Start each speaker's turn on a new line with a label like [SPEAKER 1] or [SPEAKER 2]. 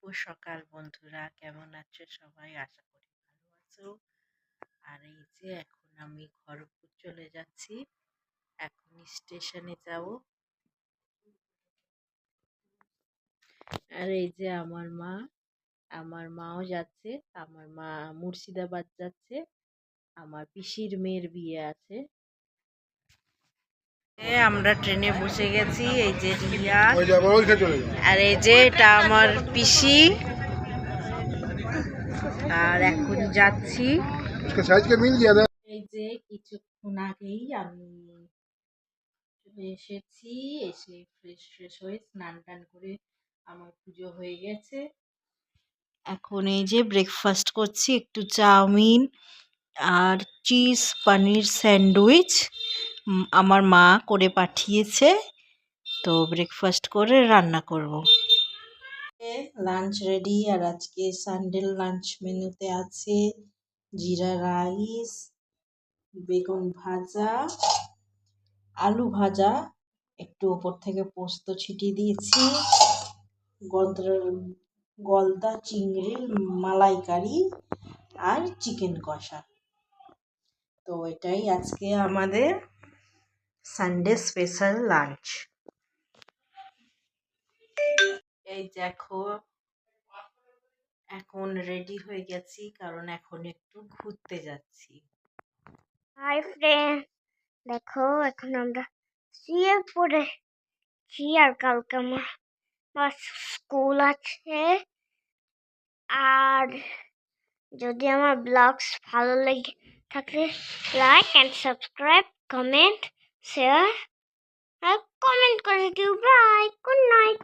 [SPEAKER 1] শুভ সকাল বন্ধুরা, কেমন আছো সবাই? আশা করি ভালো আছো। আর এই যে এখন আমি খড়গপুর চলে যাচ্ছি, এখন স্টেশনে যাব। আর এই যে আমার মাও যাচ্ছে। আমার মা মুর্শিদাবাদ যাচ্ছে, আমার পিসির মেয়ের বিয়ে আছে। আমরা ট্রেনে বসে গেছি। এই যে রিয়া, আর এই যে এটা আমার পিসি। আর এখন যাচ্ছি। এই যে কিছুক্ষণ আগেই আমি চলে এসেছি, এসে ফ্রেশ হয়ে স্নান টান করে আমার পুজো হয়ে গেছে। এখন এই যে ব্রেকফাস্ট করছি, একটু চাউমিন আর চিজ পনির স্যান্ডউইচ আমার মা করে পাঠিয়েছে, তো ব্রেকফাস্ট করে রান্না করব। Lunch ready. আর আজকে সানডে লাঞ্চ মেনুতে আছে জিরা রাইস, বেগুন ভাজা, আলু ভাজা, একটু উপর থেকে পোস্ত ছিটিয়ে দিয়েছি, গলদা চিংড়ির মালাইকারি আর চিকেন কষা। তো এটাই আজকে আমাদের সানডে স্পেশাল লাঞ্চ। এই দেখো এখন রেডি হয়ে গেছি, কারণ এখন একটু ঘুরতে যাচ্ছি।
[SPEAKER 2] হাই ফ্রেন্ড, দেখো এখন আমরা সিএ পড়েছি। আর কালকে আমার স্কুল আছে। আর যদি আমার ব্লগস ভালো লাগে থাকে, like and subscribe, comment, share আর কমেন্ট করে দিও। Bye, good night.